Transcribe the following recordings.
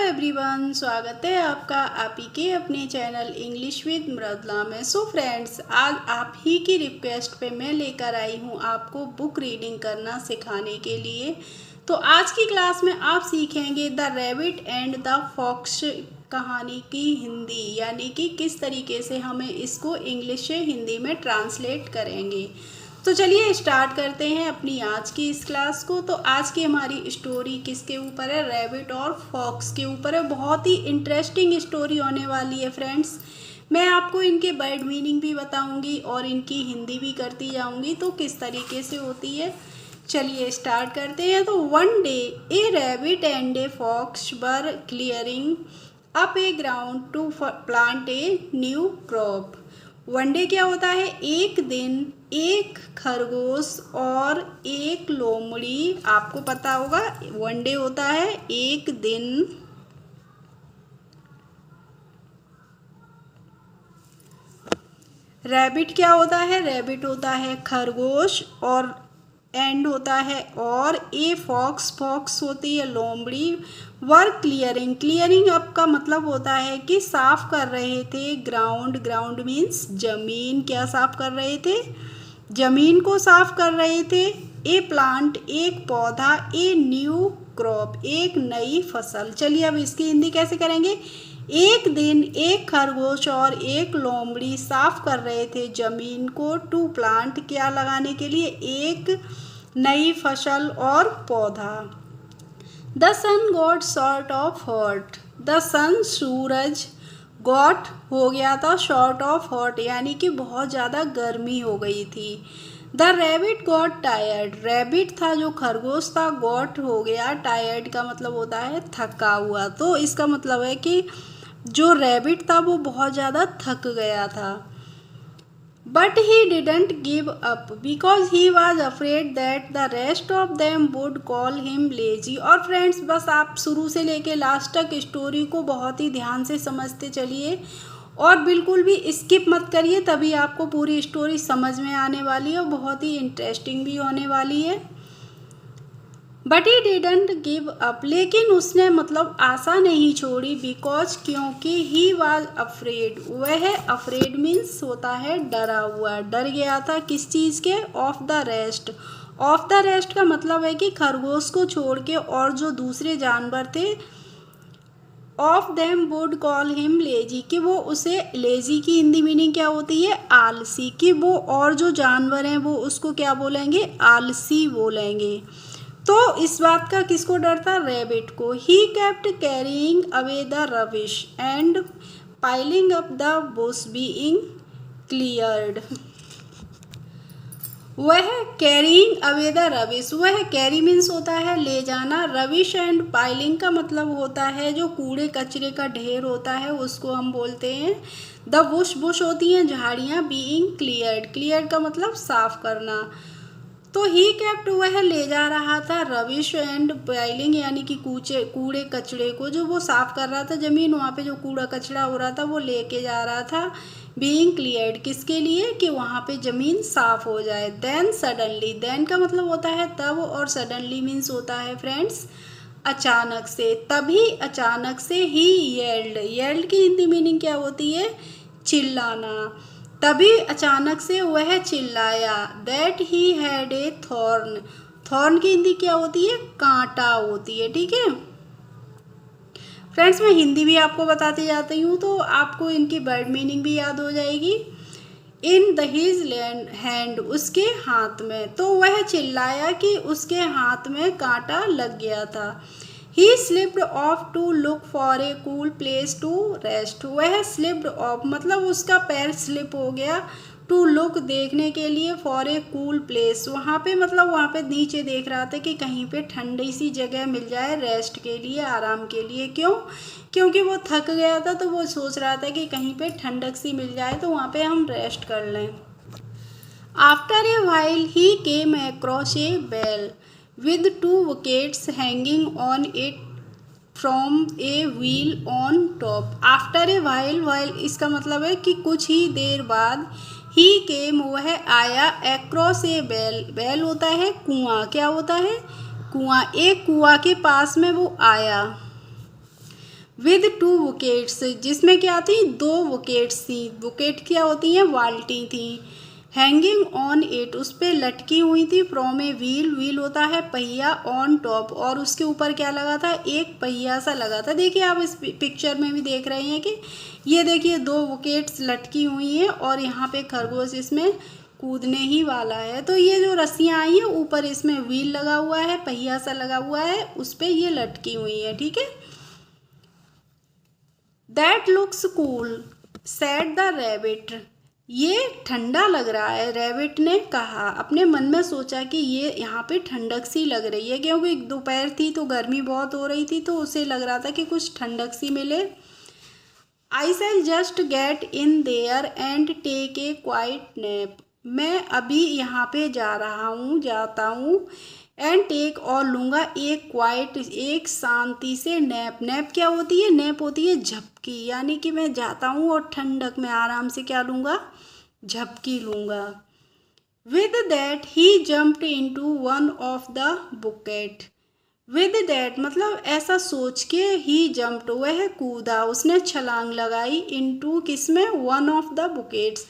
Everyone, स्वागत है आपका आप ही के अपने चैनल इंग्लिश विद मृदुला में। सो फ्रेंड्स, आज आप ही की रिक्वेस्ट पे मैं लेकर आई हूँ आपको बुक रीडिंग करना सिखाने के लिए। तो आज की क्लास में आप सीखेंगे the rabbit and the fox कहानी की हिंदी, यानी कि किस तरीके से हमें इसको इंग्लिश से हिंदी में ट्रांसलेट करेंगे। तो चलिए स्टार्ट करते हैं अपनी आज की इस क्लास को। तो आज की हमारी स्टोरी किसके ऊपर है? रैबिट और फॉक्स के ऊपर है। बहुत ही इंटरेस्टिंग स्टोरी होने वाली है फ्रेंड्स। मैं आपको इनके वर्ड मीनिंग भी बताऊंगी और इनकी हिंदी भी करती जाऊंगी, तो किस तरीके से होती है। चलिए स्टार्ट करते हैं। तो one day a rabbit and a fox were clearing up a ground to plant a new crop. One day क्या होता है? एक दिन एक खरगोश और एक लोमड़ी, आपको पता होगा वन डे होता है एक दिन। रैबिट क्या होता है? रैबिट होता है खरगोश, और एंड होता है और ए फॉक्स, फॉक्स होती है लोमड़ी। वर क्लियरिंग, क्लियरिंग अप का मतलब होता है कि साफ कर रहे थे ग्राउंड। ग्राउंड मीन्स जमीन। क्या साफ कर रहे थे? जमीन को साफ कर रहे थे। ए प्लांट, एक पौधा। ए न्यू क्रॉप, एक नई फसल। चलिए अब इसकी हिंदी कैसे करेंगे। एक दिन एक खरगोश और एक लोमड़ी साफ कर रहे थे जमीन को टू प्लांट, क्या लगाने के लिए? एक नई फसल और पौधा। The sun got short of hot, the sun सूरज, गॉट हो गया था शॉर्ट ऑफ हॉट, यानी कि बहुत ज़्यादा गर्मी हो गई थी। The rabbit got tired, rabbit था जो खरगोश था, गॉट हो गया टायर्ड का मतलब होता है थका हुआ। तो इसका मतलब है कि जो रैबिट था वो बहुत ज़्यादा थक गया था। But he didn't give up because he was afraid that the rest of them would call him lazy. और फ्रेंड्स, बस आप शुरू से लेके लास्ट तक स्टोरी को बहुत ही ध्यान से समझते चलिए और बिल्कुल भी स्किप मत करिए, तभी आपको पूरी स्टोरी समझ में आने वाली है और बहुत ही इंटरेस्टिंग भी होने वाली है। But he didn't give up, लेकिन उसने मतलब आशा नहीं छोड़ी। बिकॉज, क्योंकि ही वॉज अफ्रेड, वह अफ्रेड मीन्स होता है डरा हुआ, डर गया था किस चीज़ के? Of the rest. Of the rest का मतलब है कि खरगोश को छोड़ के और जो दूसरे जानवर थे, of them would call him lazy, कि वो उसे, लेजी की हिंदी मीनिंग क्या होती है? आलसी। कि वो और जो जानवर हैं वो उसको क्या बोलेंगे? आलसी बोलेंगे। तो इस बात का किसको डर था? रैबिट को। He kept carrying away the rubbish and piling up the Bush being cleared. वह कैरिंग अवे द रबिश, वह कैरी मीन्स होता है ले जाना, रबिश एंड पाइलिंग का मतलब होता है जो कूड़े कचरे का ढेर होता है उसको हम बोलते हैं द बुश, बुश होती हैं झाड़ियाँ, बीइंग क्लियर्ड, क्लियर्ड का मतलब साफ करना। तो ही केप्ट, वह ले जा रहा था रबिश एंड पाइलिंग, यानी कि कूड़े कचड़े को, जो वो साफ कर रहा था जमीन, वहाँ पे जो कूड़ा कचड़ा हो रहा था वो लेके जा रहा था। बीइंग क्लियर्ड किसके लिए? कि वहाँ पे जमीन साफ हो जाए। देन सडनली, देन का मतलब होता है तब, और सडनली मीन्स होता है फ्रेंड्स अचानक से। तभी अचानक से ही येल्ड, येल्ड की हिंदी मीनिंग क्या होती है? चिल्लाना। तभी अचानक से वह चिल्लाया। That he had a thorn, thorn की हिंदी क्या होती है? कांटा होती है। ठीक है फ्रेंड्स, मैं हिंदी भी आपको बताती जाती हूँ तो आपको इनकी वर्ड मीनिंग भी याद हो जाएगी। इन द हिज हैंड, उसके हाथ में। तो वह चिल्लाया कि उसके हाथ में कांटा लग गया था। He slipped off to look for a cool place to rest, वह slipped off मतलब उसका पैर स्लिप हो गया, to look देखने के लिए, for a cool place वहाँ पे मतलब वहाँ पे नीचे देख रहा था कि कहीं पे ठंडी सी जगह मिल जाए रेस्ट के लिए, आराम के लिए। क्यों? क्योंकि वो थक गया था, तो वो सोच रहा था कि कहीं पे ठंडक सी मिल जाए तो वहाँ पे हम रेस्ट कर लें। After a while he came across a bell with two buckets hanging on it from a wheel on top. After a while, while इसका मतलब है कि कुछ ही देर बाद, he came वह आया, across a bell, bell होता है कुआं, क्या होता है? कुआं। एक कुआं के पास में वो आया। विद टू विकेट्स, जिसमें क्या थी, 2 विकेट्स थी। विकेट क्या होती हैं, बाल्टी थी। हैंगिंग ऑन इट, उस पर लटकी हुई थी। फ्रॉम ए व्हील, व्हील होता है पहिया। ऑन टॉप, और उसके ऊपर क्या लगा था, एक पहिया सा लगा था। देखिए आप इस पिक्चर में भी देख रहे हैं कि ये देखिए 2 विकेट्स लटकी हुई हैं और यहाँ पे खरगोश इसमें कूदने ही वाला है। तो ये जो रस्सियाँ आई हैं ऊपर, इसमें व्हील लगा हुआ है, पहिया सा लगा हुआ है, उस पर ये लटकी हुई है। ठीक है। That looks cool said the rabbit, ये ठंडा लग रहा है, रैबिट ने कहा। अपने मन में सोचा कि ये यहाँ पे ठंडक सी लग रही है, क्योंकि दोपहर थी तो गर्मी बहुत हो रही थी, तो उसे लग रहा था कि कुछ ठंडक सी मिले। I shall just get in there and take a quiet nap, मैं अभी यहाँ पे जाता हूँ एंड टेक, और लूँगा एक क्वाइट, एक शांति से नैप। नैप क्या होती है, नैप होती है झपकी, यानी कि मैं जाता हूँ और ठंडक में आराम से क्या लूँगा, झपकी लूँगा। With that he jumped into one of the bouquet, with that मतलब ऐसा सोच के, ही जम्प्ड वह कूदा, उसने छलांग लगाई, इनटू किसमें, वन ऑफ द बुकेट्स,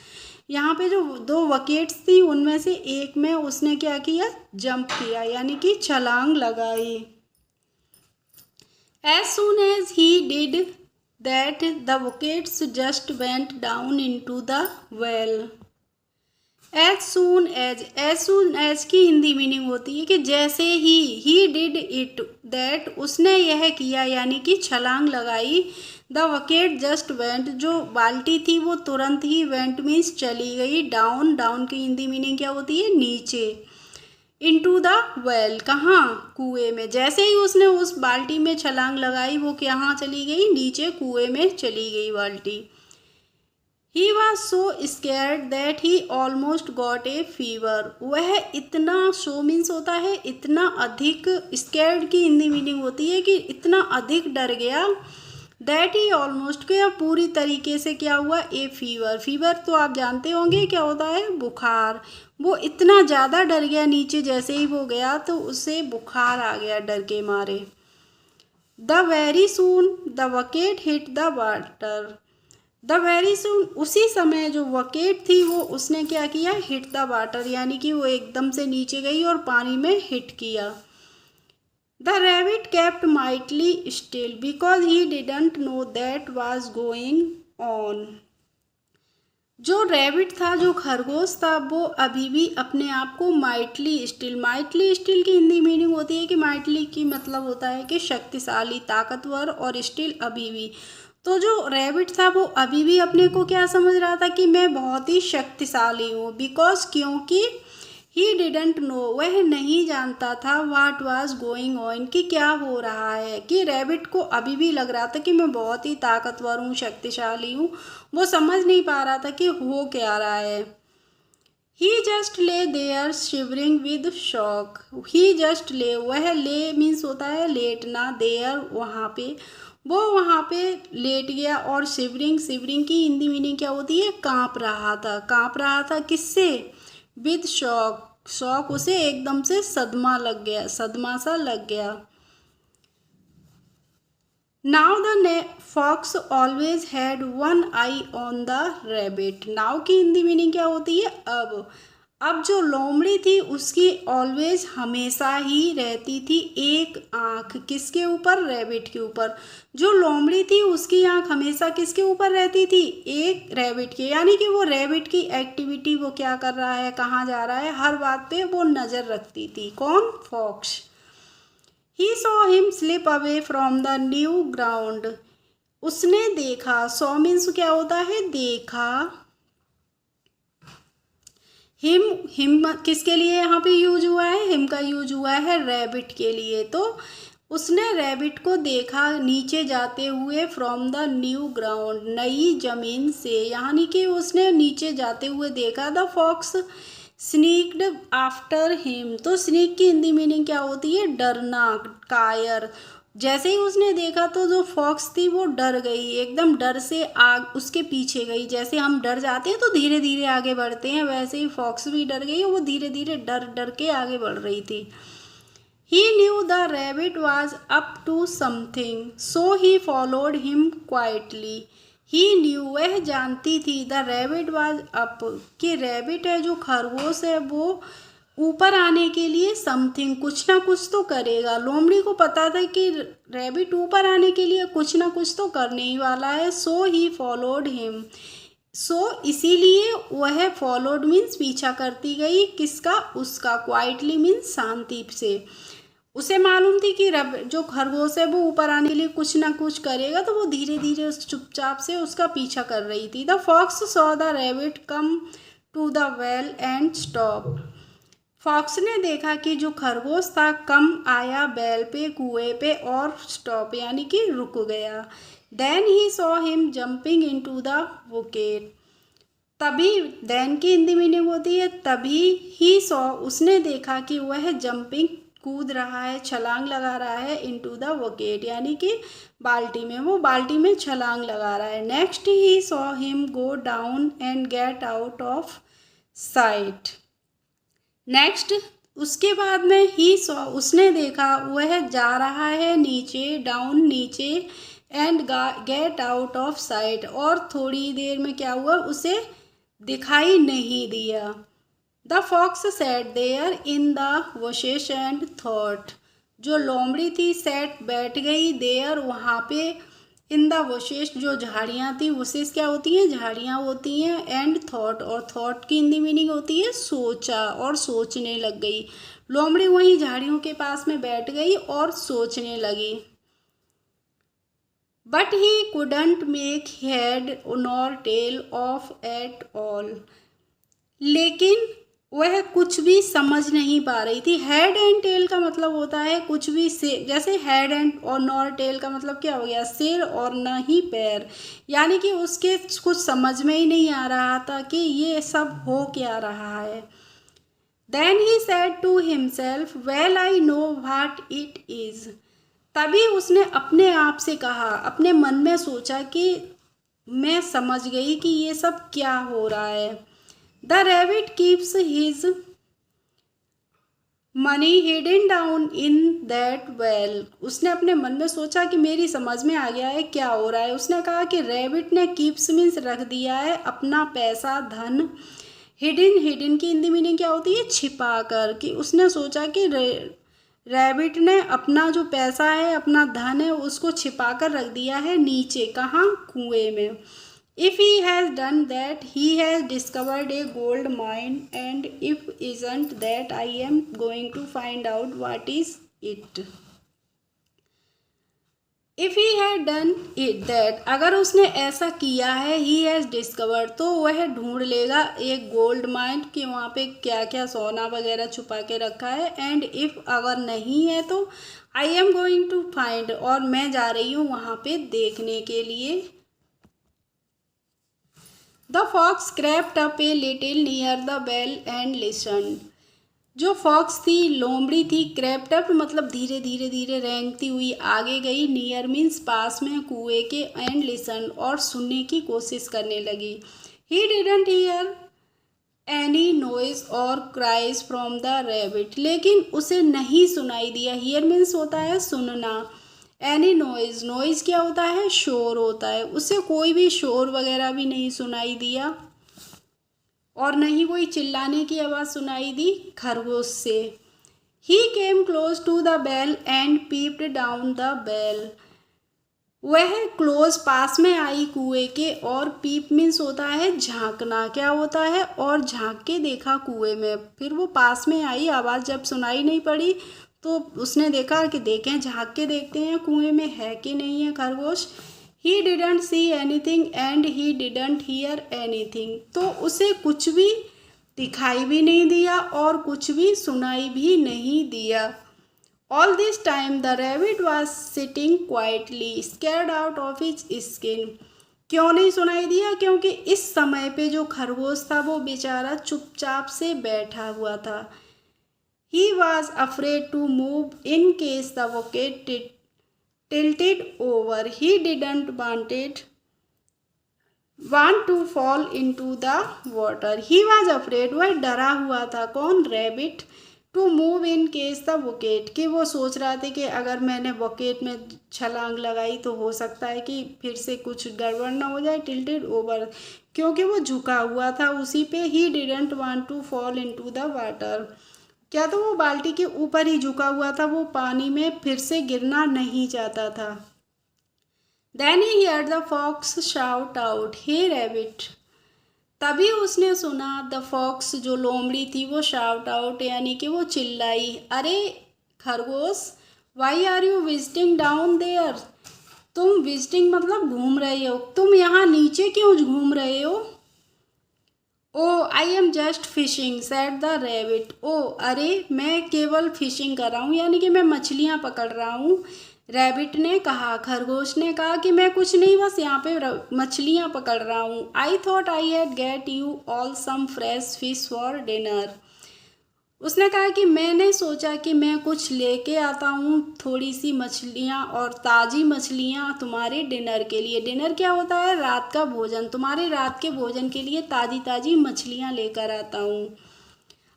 यहाँ पे जो 2 बकेट्स थी उनमें से एक में उसने क्या किया, जंप किया, यानी कि छलांग लगाई। As soon as he did that the buckets just went down into the well. As soon as की हिंदी मीनिंग होती है कि जैसे ही डिड इट दैट, उसने यह किया, यानी कि छलांग लगाई। द बकेट जस्ट वेंट, जो बाल्टी थी वो तुरंत ही, वेंट मीन्स चली गई। डाउन, डाउन की हिंदी मीनिंग क्या होती है, नीचे। इनटू द वेल, कहाँ, कुएं में। जैसे ही उसने उस बाल्टी में छलांग लगाई, वो कहाँ चली गई, नीचे कुएं में चली गई बाल्टी। He was so scared that he almost got a fever, वह इतना, so means होता है इतना अधिक, scared की हिंदी मीनिंग होती है कि इतना अधिक डर गया। that he almost, क्या पूरी तरीके से क्या हुआ, a fever, fever तो आप जानते होंगे क्या होता है, बुखार। वो इतना ज़्यादा डर गया, नीचे जैसे ही वो गया तो उसे बुखार आ गया डर के मारे। the very soon the bucket hit the water, the very soon, उसी समय जो वकेट थी वो उसने क्या किया, हिट द वाटर, यानी कि वो एकदम से नीचे गई और पानी में हिट किया। The rabbit kept mightily still because he didn't know that was going on, जो रैबिट था, जो खरगोश था, वो अभी भी अपने आप को माइटली स्टिल, माइटली स्टिल की हिंदी मीनिंग होती है कि माइटली की मतलब होता है कि शक्तिशाली, ताकतवर, और स्टिल अभी भी। तो जो रैबिट था वो अभी भी अपने को क्या समझ रहा था कि मैं बहुत ही शक्तिशाली हूँ। बिकॉज, क्योंकि ही डिडंट नो, वह नहीं जानता था, व्हाट वाज गोइंग ऑन, कि क्या हो रहा है। कि रैबिट को अभी भी लग रहा था कि मैं बहुत ही ताकतवर हूँ, शक्तिशाली हूँ, वो समझ नहीं पा रहा था कि हो क्या रहा है। He just lay there shivering with shock, he just lay, वह ले मीन्स होता है लेटना, देयर वहाँ पे, वो वहाँ पे लेट गया, और शिवरिंग, शिवरिंग की हिंदी मीनिंग क्या होती है, काँप रहा था। काँप रहा था किससे, विद शॉक, शॉक उसे एकदम से सदमा लग गया, सदमा सा लग गया। Now the fox always had one eye on the rabbit, now की हिंदी मीनिंग क्या होती है, अब जो लोमड़ी थी उसकी ऑलवेज हमेशा ही रहती थी एक आँख, किसके ऊपर, रैबिट के ऊपर। जो लोमड़ी थी उसकी आँख हमेशा किसके ऊपर रहती थी, एक रैबिट के, यानी कि वो रैबिट की एक्टिविटी, वो क्या कर रहा है, कहाँ जा रहा है, हर बात पे वो नज़र रखती थी। कौन, fox. He saw him slip away from the new ground, उसने देखा, सॉ मीन्स क्या होता है, देखा। हिम किसके लिए यहाँ पे यूज हुआ है, हिम का यूज हुआ है रैबिट के लिए। तो उसने रैबिट को देखा नीचे जाते हुए, फ्रॉम द न्यू ग्राउंड, नई जमीन से, यानी कि उसने नीचे जाते हुए देखा। The fox sneaked after him, तो स्नीक की हिंदी मीनिंग क्या होती है, डरना, कायर। जैसे ही उसने देखा तो जो फॉक्स थी वो डर गई, एकदम डर से आग उसके पीछे गई। जैसे हम डर जाते हैं तो धीरे धीरे आगे बढ़ते हैं, वैसे ही फॉक्स भी डर गई और वो धीरे धीरे डर डर के आगे बढ़ रही थी। He knew the rabbit was up to something, so he followed him quietly. He knew, वह जानती थी, the rabbit was up, कि रैबिट है जो खरगोश है वो ऊपर आने के लिए समथिंग कुछ ना कुछ तो करेगा। लोमड़ी को पता था कि रैबिट ऊपर आने के लिए कुछ ना कुछ तो करने ही वाला है। सो ही फॉलोड हिम, सो इसीलिए वह फॉलोड मीन्स पीछा करती गई, किसका, उसका। क्वाइटली मीन्स शांति से। उसे मालूम थी कि जो खरगोश है वो ऊपर आने के लिए कुछ ना कुछ करेगा, तो वो धीरे धीरे उस चुपचाप से उसका पीछा कर रही थी। The fox saw the rabbit come to the well and stop, fox ने देखा कि जो खरगोश था कम आया बैल पे, कुएं पे, और स्टॉप यानी कि रुक गया। Then he saw him jumping into the bucket, तभी, देन की हिंदी मीनिंग होती है तभी। ही सॉ उसने देखा कि वह जंपिंग कूद रहा है, छलांग लगा रहा है, इनटू द बकेट यानी कि बाल्टी में, वो बाल्टी में छलांग लगा रहा है। Next he saw him go down and get out of site, next उसके बाद में ही सॉ उसने देखा वह जा रहा है नीचे, डाउन नीचे, and get out of site, और थोड़ी देर में क्या हुआ, उसे दिखाई नहीं दिया। The fox sat there in the bushes and thought, जो लोमड़ी थी सैट बैठ गई, देयर वहाँ पे, इन द वशेस जो झाड़ियाँ थी, वशेस क्या होती हैं, झाड़ियाँ होती हैं, एंड थॉट, और थॉट की हिंदी मीनिंग होती है सोचा, और सोचने लग गई। लोमड़ी वहीं झाड़ियों के पास में बैठ गई और सोचने लगी। But he couldn't make head nor tail of at all, लेकिन वह कुछ भी समझ नहीं पा रही थी। हेड एंड टेल का मतलब होता है कुछ भी, से जैसे हेड एंड और नॉर टेल का मतलब क्या हो गया, सिर और न ही पैर, यानी कि उसके कुछ समझ में ही नहीं आ रहा था कि ये सब हो क्या रहा है। Then he said to himself, well I know what it is, तभी उसने अपने आप से कहा, अपने मन में सोचा कि मैं समझ गई कि ये सब क्या हो रहा है। The rabbit keeps his money hidden down in that well, उसने अपने मन में सोचा कि मेरी समझ में आ गया है क्या हो रहा है। उसने कहा कि रैबिट ने कीप्स मीन्स रख दिया है अपना पैसा, धन। हिडन, हिडन की हिंदी मीनिंग क्या होती है, छिपा कर, कि उसने सोचा कि रैबिट ने अपना जो पैसा है, अपना धन है, उसको छिपा कर रख दिया है नीचे, कहाँ, कुएं में। If he has done that, he has discovered a gold mine, and if isn't that, I am going to find out what is it. If he had done it that, अगर उसने ऐसा किया है, he has discovered, तो वह ढूंढ लेगा एक गोल्ड माइन कि वहाँ पे क्या क्या सोना वगैरह छुपा के रखा है। एंड इफ़, अगर नहीं है तो I am going to find, और मैं जा रही हूँ वहाँ पे देखने के लिए। The fox crept up a little near the well and listened, जो फॉक्स थी, लोमड़ी थी, क्रेप्ट अप मतलब धीरे धीरे धीरे रेंगती हुई आगे गई, नियर मीन्स पास में, कुएं के, एंड लिसन और सुनने की कोशिश करने लगी। He didn't here any noise और क्राइज फ्रॉम द रैबिट, लेकिन उसे नहीं सुनाई दिया। हियर मीन्स होता है सुनना, एनी नॉइज, नॉइज क्या होता है, शोर होता है, उसे कोई भी शोर वगैरह भी नहीं सुनाई दिया, और न ही कोई चिल्लाने की आवाज़ सुनाई दी खरगोश से। He came close to the well and peeped down the well, वह क्लोज पास में आई कुएं के, और पीप मीन्स होता है झांकना, क्या होता है, और झांक के देखा कुएं में। फिर वो पास में आई, आवाज़ जब सुनाई नहीं पड़ी तो उसने देखा कि देखें, झांक के देखते हैं कुएं में है कि नहीं है खरगोश। He didn't see anything and he didn't hear anything, तो उसे कुछ भी दिखाई भी नहीं दिया और कुछ भी सुनाई भी नहीं दिया। All this time the rabbit was sitting quietly, scared out of his skin. क्यों नहीं सुनाई दिया, क्योंकि इस समय पे जो खरगोश था वो बेचारा चुपचाप से बैठा हुआ था। He was afraid to move in case the bucket tilted over. He didn't want to fall into the water. He was afraid, वह डरा हुआ था, कौन, rabbit, to move in case the bucket, कि वो सोच रहा था कि अगर मैंने बुकेट में छलांग लगाई तो हो सकता है कि फिर से कुछ गड़बड़ ना हो जाए, टिल्टेड ओवर, क्योंकि वो झुका हुआ था उसी पे। He didn't want to fall into the water, क्या तो वो बाल्टी के ऊपर ही झुका हुआ था, वो पानी में फिर से गिरना नहीं चाहता था। Then he heard the fox shout out hey rabbit, तभी उसने सुना द फॉक्स जो लोमड़ी थी वो शाउट आउट यानी कि वो चिल्लाई, अरे खरगोश, why are you visiting down there, तुम विजिटिंग मतलब घूम रहे हो, तुम यहाँ नीचे क्यों घूम रहे हो। Oh I am just fishing said the rabbit, ओ अरे मैं केवल फिशिंग कर रहा हूँ यानी कि मैं मछलियाँ पकड़ रहा हूँ। रैबिट ने कहा, खरगोश ने कहा कि मैं कुछ नहीं बस यहाँ पे मछलियाँ पकड़ रहा हूँ। I thought I had get you all some fresh fish for dinner, उसने कहा कि मैंने सोचा कि मैं कुछ लेके आता हूँ थोड़ी सी मछलियाँ और ताज़ी मछलियाँ तुम्हारे डिनर के लिए। डिनर क्या होता है, रात का भोजन, तुम्हारे रात के भोजन के लिए ताज़ी ताज़ी मछलियाँ लेकर आता हूँ।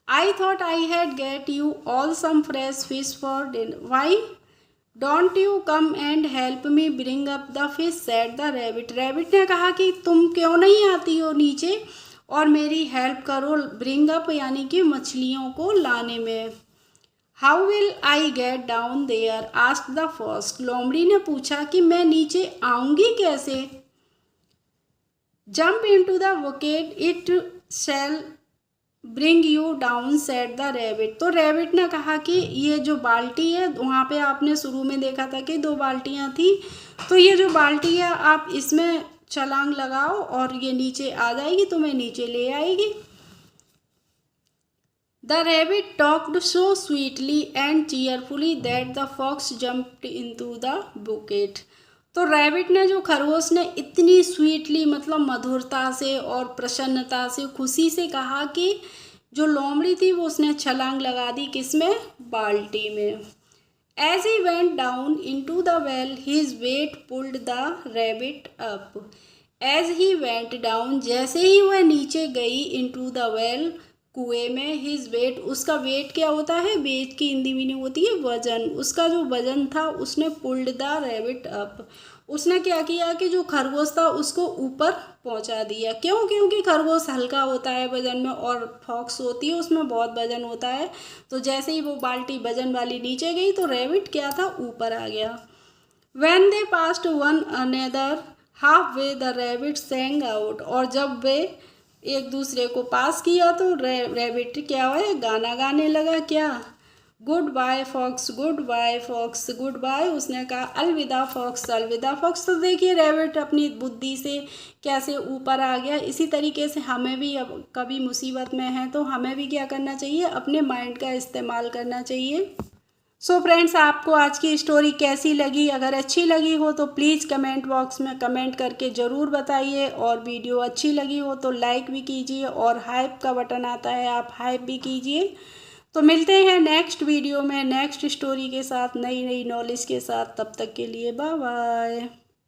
I thought I had get you all some fresh fish for dinner, why don't you come and help me bring up the fish said the rabbit, rabbit ने कहा कि तुम क्यों नहीं आती हो नीचे और मेरी हेल्प करो ब्रिंग अप यानी कि मछलियों को लाने में। How will I get down there asked the fox, लोमड़ी ने पूछा कि मैं नीचे आऊंगी कैसे। Jump into the bucket it shall bring you down said the rabbit, तो रैबिट ने कहा कि ये जो बाल्टी है, वहाँ पे आपने शुरू में देखा था कि 2 बाल्टियाँ थी, तो ये जो बाल्टी है आप इसमें छलांग लगाओ और ये नीचे आ जाएगी, तुम्हें नीचे ले आएगी। The rabbit talked so sweetly and cheerfully that the fox jumped into the bucket, तो रैबिट ने, जो खरगोश ने इतनी स्वीटली मतलब मधुरता से और प्रसन्नता से खुशी से कहा कि जो लोमड़ी थी वो उसने छलांग लगा दी किसमें, बाल्टी में। As he went down into the well his weight pulled the rabbit up, as he went down जैसे ही वह नीचे गई इनटू द वेल कुएं में, हिज वेट उसका वेट क्या होता है, वेट की हिंदी मीनिंग होती है वजन, उसका जो वजन था उसने पुल्ड द रैबिट अप, उसने क्या किया कि जो खरगोश था उसको ऊपर पहुंचा दिया। क्यों, क्योंकि खरगोश हल्का होता है वजन में और फॉक्स होती है उसमें बहुत वजन होता है, तो जैसे ही वो बाल्टी वजन वाली नीचे गई तो रैबिट क्या था, ऊपर आ गया। When they passed one another halfway the rabbit sang out, और जब वे एक दूसरे को पास किया तो रैबिट क्या है, गाना गाने लगा, क्या, goodbye fox goodbye fox goodbye, उसने कहा अलविदा फॉक्स अलविदा फॉक्स। तो देखिए रैबिट अपनी बुद्धि से कैसे ऊपर आ गया। इसी तरीके से हमें भी अब कभी मुसीबत में है तो हमें भी क्या करना चाहिए, अपने माइंड का इस्तेमाल करना चाहिए। सो फ्रेंड्स, आपको आज की स्टोरी कैसी लगी, अगर अच्छी लगी हो तो प्लीज़ कमेंट बॉक्स में कमेंट करके ज़रूर बताइए, और वीडियो अच्छी लगी हो तो लाइक भी कीजिए और हाइप का बटन आता है आप हाइप भी कीजिए। तो मिलते हैं नेक्स्ट वीडियो में नेक्स्ट स्टोरी के साथ, नई नई नॉलेज के साथ, तब तक के लिए बाय बाय।